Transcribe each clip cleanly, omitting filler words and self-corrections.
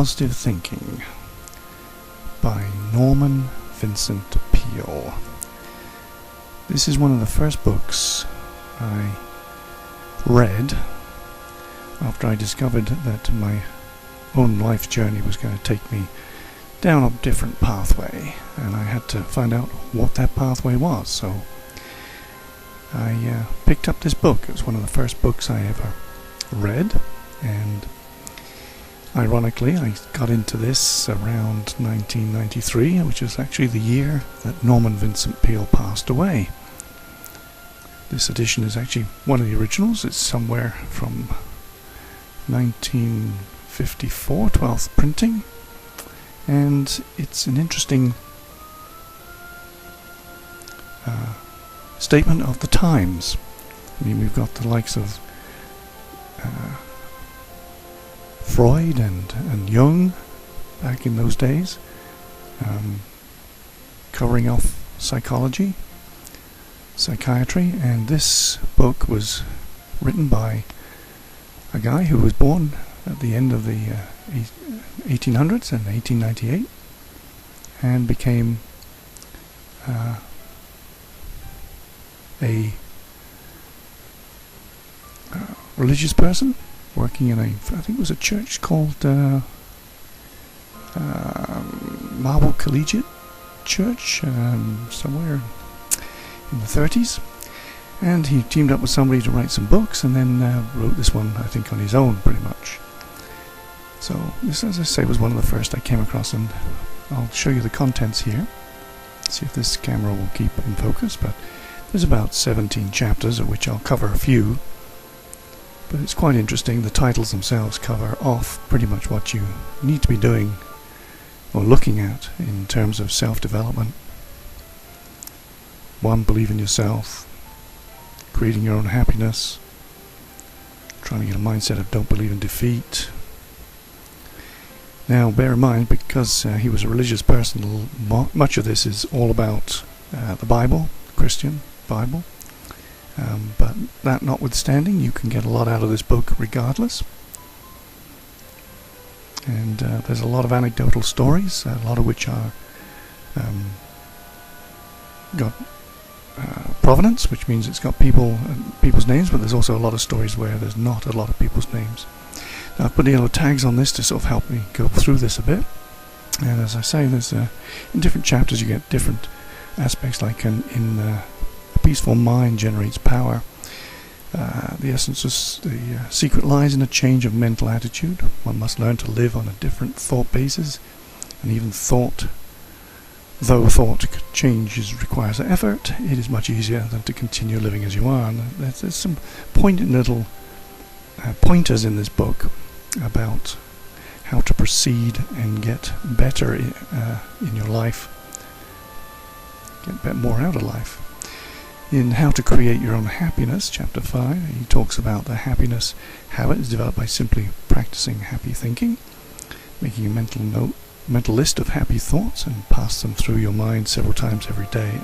Positive Thinking by Vincent Peale. This is one of the first books I read after I discovered that my own life journey was going to take me down a different pathway, and I had to find out what that pathway was. So I picked up this book. It was one of the first books I ever read, and ironically I got into this around 1993, which is actually the year that Vincent Peale passed away. This edition is actually one of the originals. It's somewhere from 1954, 12th printing, and it's an interesting statement of the times. I mean, we've got the likes of Freud and Jung back in those days, covering off psychology, psychiatry, and this book was written by a guy who was born at the end of the 1800s in 1898 and became a religious person working in I think it was a church called Marble Collegiate Church, somewhere in the 30s, and he teamed up with somebody to write some books, and then wrote this one, I think, on his own, pretty much. So this, as I say, was one of the first I came across, and I'll show you the contents here. See if this camera will keep in focus, but there's about 17 chapters, of which I'll cover a few. But it's quite interesting. The titles themselves cover off pretty much what you need to be doing or looking at in terms of self-development. 1, believe in yourself, creating your own happiness, trying to get a mindset of don't believe in defeat. Now bear in mind, because he was a religious person, much of this is all about the Bible, Christian Bible. But that notwithstanding, you can get a lot out of this book regardless. And there's a lot of anecdotal stories, a lot of which are got provenance, which means it's got people's names, but there's also a lot of stories where there's not a lot of people's names. Now I've put yellow tags on this to sort of help me go through this a bit. And as I say, there's in different chapters you get different aspects, like in a peaceful mind generates power. The essence is the secret lies in a change of mental attitude. One must learn to live on a different thought basis, and even though thought changes requires effort, it is much easier than to continue living as you are. And there's some pointed little pointers in this book about how to proceed and get better in your life, get more out of life. In How to Create Your Own Happiness, Chapter 5, he talks about the happiness habit is developed by simply practicing happy thinking, making a mental list of happy thoughts and pass them through your mind several times every day.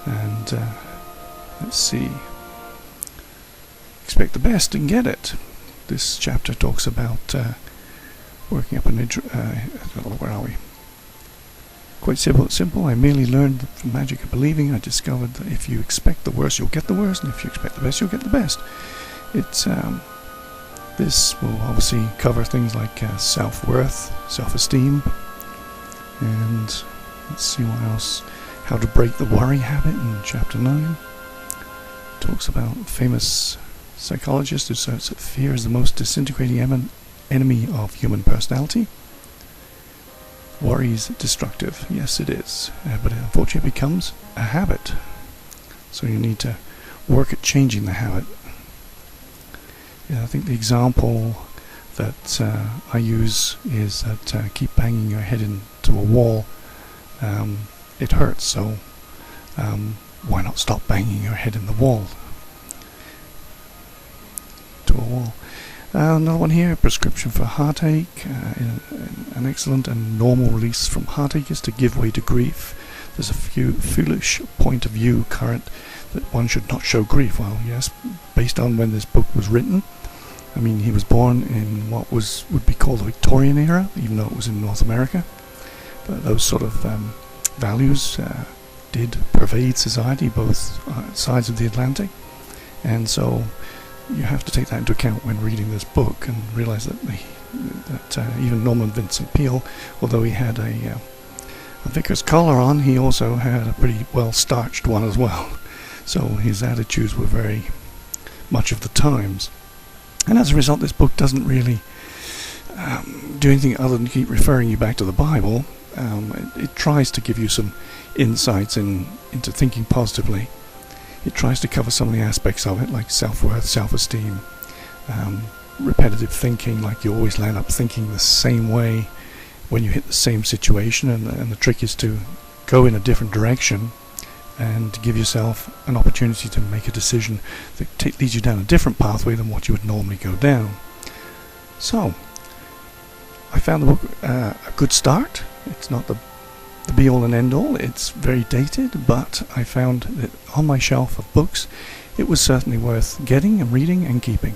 And let's see, expect the best and get it. This chapter talks about working up an where are we? Quite simple. I merely learned the magic of believing. I discovered that if you expect the worst, you'll get the worst, and if you expect the best, you'll get the best. It's this will obviously cover things like self-worth, self-esteem, and let's see what else. How to break the worry habit in Chapter 9. Talks about famous psychologist who says that fear is the most disintegrating enemy of human personality. Worry is destructive. Yes, it is, but it unfortunately becomes a habit. So you need to work at changing the habit. Yeah, I think the example that I use is that keep banging your head into a wall. It hurts, so why not stop banging your head in the wall? To a wall. Another one here, prescription for heartache. An excellent and normal release from heartache is to give way to grief. There's a foolish point of view current that one should not show grief. Well, yes, based on when this book was written, I mean, he was born in what would be called the Victorian era, even though it was in North America. But those sort of values did pervade society, both sides of the Atlantic. And so you have to take that into account when reading this book, and realize that even Norman Vincent Peale, although he had a vicar's collar on, he also had a pretty well starched one as well. So his attitudes were very much of the times. And as a result, this book doesn't really do anything other than keep referring you back to the Bible. It tries to give you some insights into thinking positively. It tries to cover some of the aspects of it, like self-worth, self-esteem, repetitive thinking, like you always land up thinking the same way when you hit the same situation, and the trick is to go in a different direction and to give yourself an opportunity to make a decision that leads you down a different pathway than what you would normally go down. So, I found the book a good start. It's not the be-all and end-all. It's very dated, but I found that on my shelf of books, it was certainly worth getting and reading and keeping.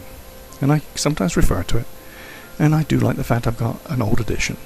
And I sometimes refer to it. And I do like the fact I've got an old edition.